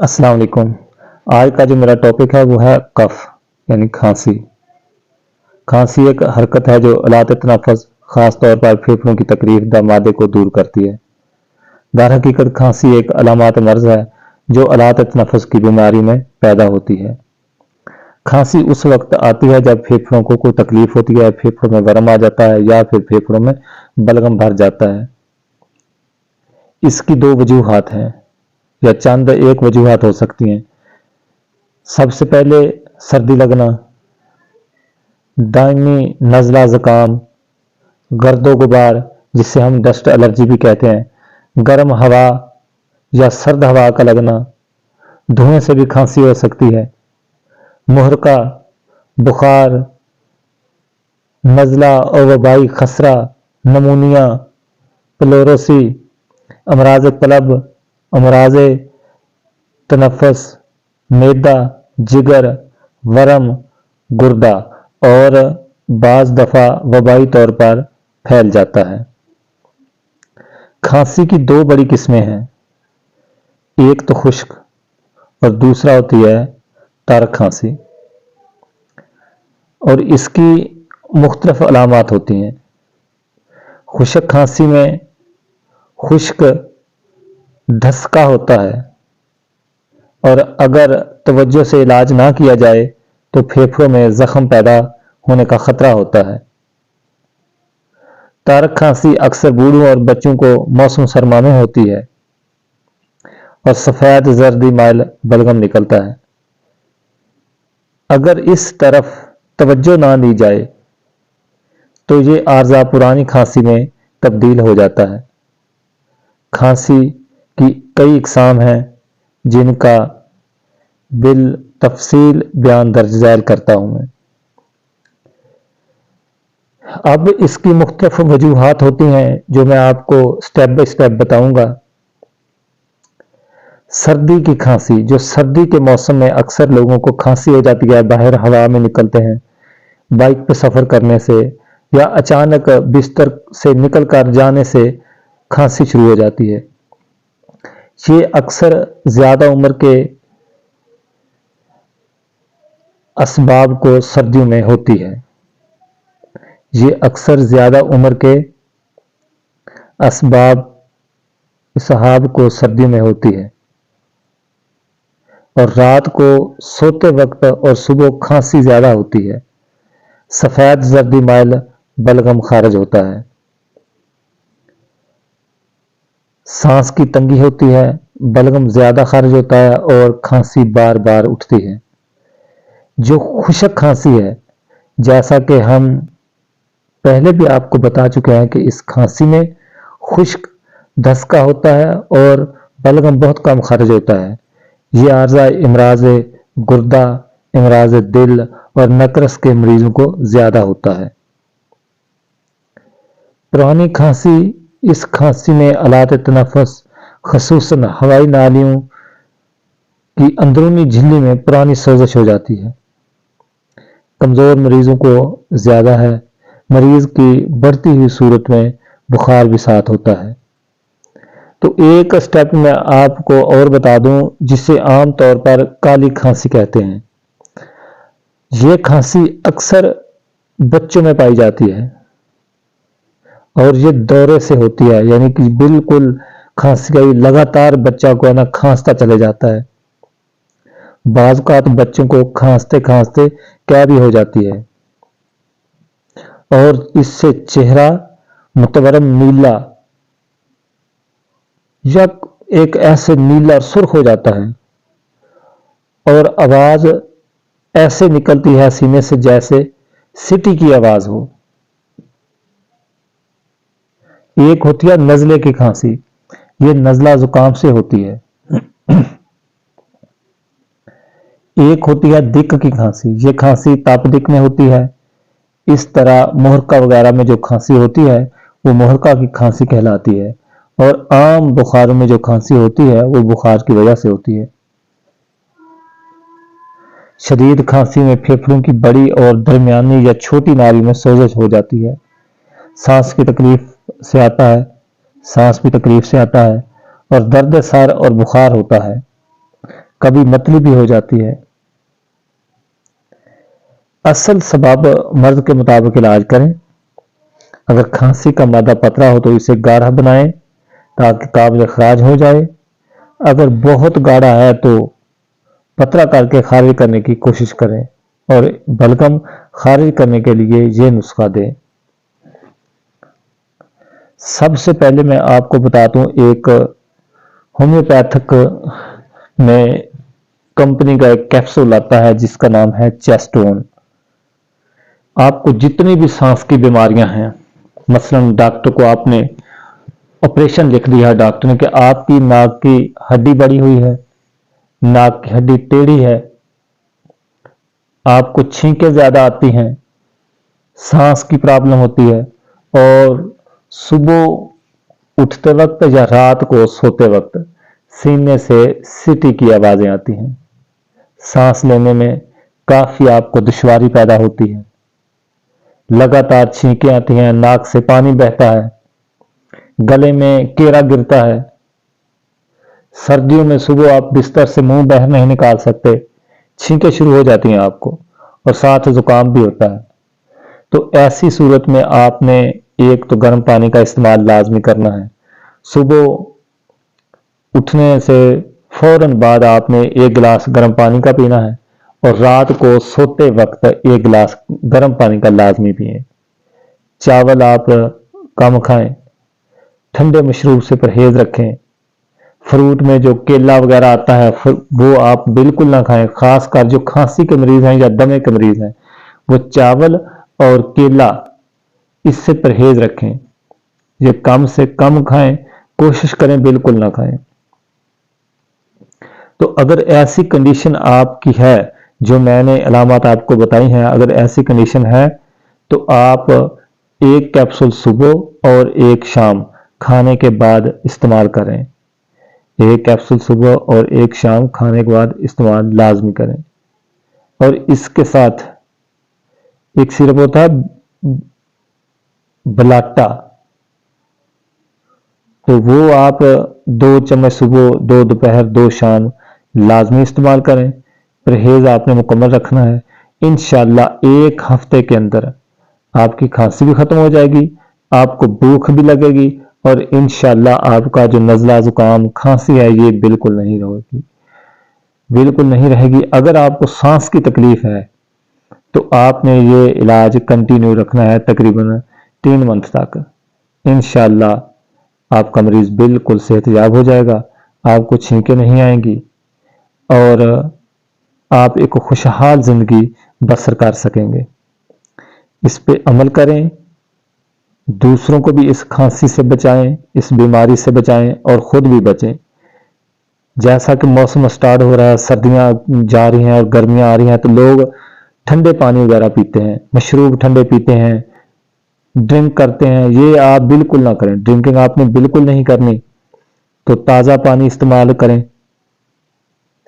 अस्सलाम वालेकुम। आज का जो मेरा टॉपिक है वो है कफ यानी खांसी। खांसी एक हरकत है जो अलात तनफ़ुस ख़ास तौर पर फेफड़ों की तकलीफ द मादे को दूर करती है। दर हकीकत खांसी एक अलामत मर्ज़ है जो अलात तनफ़ुस की बीमारी में पैदा होती है। खांसी उस वक्त आती है जब फेफड़ों को कोई तकलीफ होती है, फेफड़ों में वर्म आ जाता है या फिर फेफड़ों में बलगम भर जाता है। इसकी दो वजूहात हैं या चंद एक वजूहात हो सकती हैं। सबसे पहले सर्दी लगना, दायमी नज़ला ज़ुकाम, गर्दो गुबार जिसे हम डस्ट एलर्जी भी कहते हैं, गर्म हवा या सर्द हवा का लगना, धुएं से भी खांसी हो सकती है, मुहरका, बुखार, नज़ला और वबाई खसरा, नमूनिया, प्लोरोसी, अमराज कलब, अमराज तनफ़ुस, मैदा, जिगर, वरम, गुर्दा और बाज़ दफ़ा वबाई तौर पर फैल जाता है। खांसी की दो बड़ी किस्में हैं, एक तो खुश्क और दूसरा होती है तर खांसी, और इसकी मुख्तलिफ अलामात होती हैं। खुश्क खांसी में खुश्क धसका होता है और अगर तवज्जो से इलाज ना किया जाए तो फेफड़ों में जख्म पैदा होने का खतरा होता है। तारक खांसी अक्सर बूढ़ों और बच्चों को मौसम सरमा में होती है और सफ़ेद जर्दी माइल बलगम निकलता है। अगर इस तरफ तवज्जो ना दी जाए तो ये आर्जा पुरानी खांसी में तब्दील हो जाता है। खांसी की कई इकसाम हैं जिनका बिल तफसील बयान दर्ज झैल करता हूं मैं। अब इसकी मुख्तलिफ वजूहात होती हैं जो मैं आपको स्टेप बाय स्टेप बताऊंगा। सर्दी की खांसी, जो सर्दी के मौसम में अक्सर लोगों को खांसी हो जाती है, बाहर हवा में निकलते हैं, बाइक पर सफ़र करने से या अचानक बिस्तर से निकल कर जाने से खांसी शुरू हो जाती है। ये अक्सर ज़्यादा उम्र के असबाब को सर्दियों में होती है। ये अक्सर ज़्यादा उम्र के असबाब को सर्दियों में होती है और रात को सोते वक्त और सुबह खांसी ज़्यादा होती है। सफ़ेद जर्दी माइल बलगम खारिज होता है, सांस की तंगी होती है, बलगम ज़्यादा खारिज होता है और खांसी बार बार उठती है। जो खुश्क खांसी है, जैसा कि हम पहले भी आपको बता चुके हैं कि इस खांसी में खुश्क धसका होता है और बलगम बहुत कम खारिज होता है। ये आर्जा इमराज गुर्दा, इमराज दिल और नकरस के मरीजों को ज़्यादा होता है। पुरानी खांसी, इस खांसी में अलात तनफ़ुस ख़ुसूसन हवाई नालियों की अंदरूनी झिल्ली में पुरानी सोजिश हो जाती है। कमज़ोर मरीजों को ज़्यादा है। मरीज की बढ़ती हुई सूरत में बुखार भी साथ होता है। तो एक स्टेप में आपको और बता दूं जिसे आम तौर पर काली खांसी कहते हैं। ये खांसी अक्सर बच्चों में पाई जाती है और ये दौरे से होती है, यानी कि बिल्कुल खांसी का लगातार बच्चा को ना खांसता चले जाता है। बाज़ औक़ात बच्चों को खांसते खांसते क्या भी हो जाती है और इससे चेहरा मुतवरम नीला या एक ऐसे नीला सुर्ख हो जाता है और आवाज ऐसे निकलती है सीने से जैसे सिटी की आवाज हो। एक होती है नज़ले की खांसी, ये नज़ला जुकाम से होती है। एक होती है दिक की खांसी, ये खांसी तापदिक में होती है। इस तरह मुहरका वगैरह में जो खांसी होती है वो मुहरका की खांसी कहलाती है और आम बुखार में जो खांसी होती है वो बुखार की वजह से होती है। शदीद खांसी में फेफड़ों की बड़ी और दरमियानी या छोटी नाली में सोजिश हो जाती है। सांस की तकलीफ से आता है, सांस भी तकलीफ से आता है और दर्द सर और बुखार होता है। कभी मतली भी हो जाती है। असल सबब मर्ज के मुताबिक इलाज करें। अगर खांसी का मादा पतला हो तो इसे गाढ़ा बनाएं ताकि काबिल खराज हो जाए। अगर बहुत गाढ़ा है तो पतला करके खारिज करने की कोशिश करें और बलगम खारिज करने के लिए ये नुस्खा दें। सबसे पहले मैं आपको बताता हूँ, एक होम्योपैथिक में कंपनी का एक कैप्सूल आता है जिसका नाम है चेस्टोन। आपको जितनी भी सांस की बीमारियां हैं, मसलन डॉक्टर को आपने ऑपरेशन लिख दिया, डॉक्टर ने कि आपकी नाक की हड्डी बड़ी हुई है, नाक की हड्डी टेढ़ी है, आपको छींकें ज्यादा आती हैं, सांस की प्रॉब्लम होती है और सुबह उठते वक्त या रात को सोते वक्त सीने से सीटी की आवाजें आती हैं, सांस लेने में काफी आपको दुश्वारी पैदा होती है, लगातार छींकें आती हैं, नाक से पानी बहता है, गले में केरा गिरता है, सर्दियों में सुबह आप बिस्तर से मुंह बाहर नहीं निकाल सकते, छींकें शुरू हो जाती हैं आपको और साथ जुकाम भी होता है। तो ऐसी सूरत में आपने एक तो गर्म पानी का इस्तेमाल लाजमी करना है। सुबह उठने से फौरन बाद आपने 1 गिलास गर्म पानी का पीना है और रात को सोते वक्त 1 गिलास गर्म पानी का लाजमी पिए। चावल आप कम खाएं, ठंडे मशरूब से परहेज रखें, फ्रूट में जो केला वगैरह आता है वो आप बिल्कुल ना खाएं। खासकर जो खांसी के मरीज हैं या दमे के मरीज हैं वो चावल और केला इससे परहेज रखें, ये कम से कम खाएं, कोशिश करें बिल्कुल ना खाएं। तो अगर ऐसी कंडीशन आपकी है जो मैंने अलामत आपको बताई हैं, अगर ऐसी कंडीशन है तो आप 1 कैप्सूल सुबह और 1 शाम खाने के बाद इस्तेमाल करें। 1 कैप्सूल सुबह और 1 शाम खाने के बाद इस्तेमाल लाजमी करें। और इसके साथ एक सिरप होता है बलाटा, तो वो आप 2 चम्मच सुबह, 2 दोपहर, 2 शाम लाजमी इस्तेमाल करें। परहेज आपने मुकम्मल रखना है। इंशाअल्लाह 1 हफ्ते के अंदर आपकी खांसी भी खत्म हो जाएगी, आपको भूख भी लगेगी और इंशाअल्लाह आपका जो नज़ला जुकाम खांसी है ये बिल्कुल नहीं रहेगी, बिल्कुल नहीं रहेगी। अगर आपको सांस की तकलीफ है तो आपने ये इलाज कंटिन्यू रखना है तकरीबन 3 मंथ तक। इंशाअल्लाह आपका मरीज बिल्कुल सेहतयाब हो जाएगा, आपको छींकें नहीं आएंगी और आप एक खुशहाल जिंदगी बसर कर सकेंगे। इस पे अमल करें, दूसरों को भी इस खांसी से बचाएं, इस बीमारी से बचाएं और खुद भी बचें। जैसा कि मौसम स्टार्ट हो रहा है, सर्दियां जा रही हैं और गर्मियां आ रही हैं, तो लोग ठंडे पानी वगैरह पीते हैं, मशरूब ठंडे पीते हैं, ड्रिंक करते हैं। ये आप बिल्कुल ना करें, ड्रिंकिंग आपने बिल्कुल नहीं करनी। तो ताज़ा पानी इस्तेमाल करें।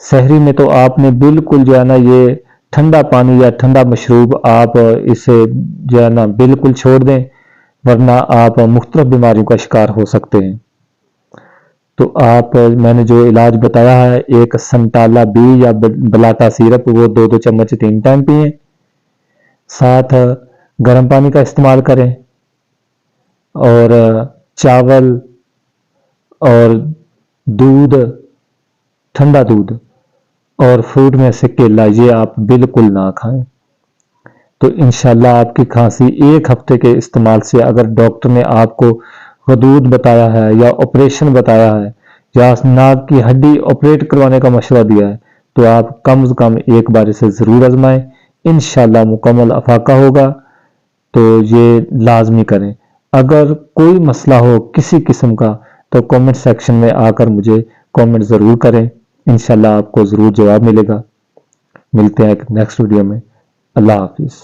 सहरी में तो आपने बिल्कुल जो है ना ये ठंडा पानी या ठंडा मशरूब आप इसे जो है ना बिल्कुल छोड़ दें, वरना आप मुख्तलिफ बीमारियों का शिकार हो सकते हैं। तो आप मैंने जो इलाज बताया है, एक संताला बी या बलाटा सिरप, वो 2-2 चम्मच 3 टाइम पिए, साथ गर्म पानी का इस्तेमाल करें और चावल और दूध, ठंडा दूध और फ्रूट में से केला, ये आप बिल्कुल ना खाएं। तो इंशाल्लाह आपकी खांसी 1 हफ्ते के इस्तेमाल से, अगर डॉक्टर ने आपको हदूद बताया है या ऑपरेशन बताया है या नाक की हड्डी ऑपरेट करवाने का मशवरा दिया है, तो आप कम से कम एक बार इसे ज़रूर आजमाएं। इंशाल्लाह मुकम्मल अफाका होगा। तो ये लाजमी करें। अगर कोई मसला हो किसी किस्म का तो कमेंट सेक्शन में आकर मुझे कमेंट ज़रूर करें, इंशाल्लाह आपको ज़रूर जवाब मिलेगा। मिलते हैं एक नेक्स्ट वीडियो में। अल्लाह हाफिज़।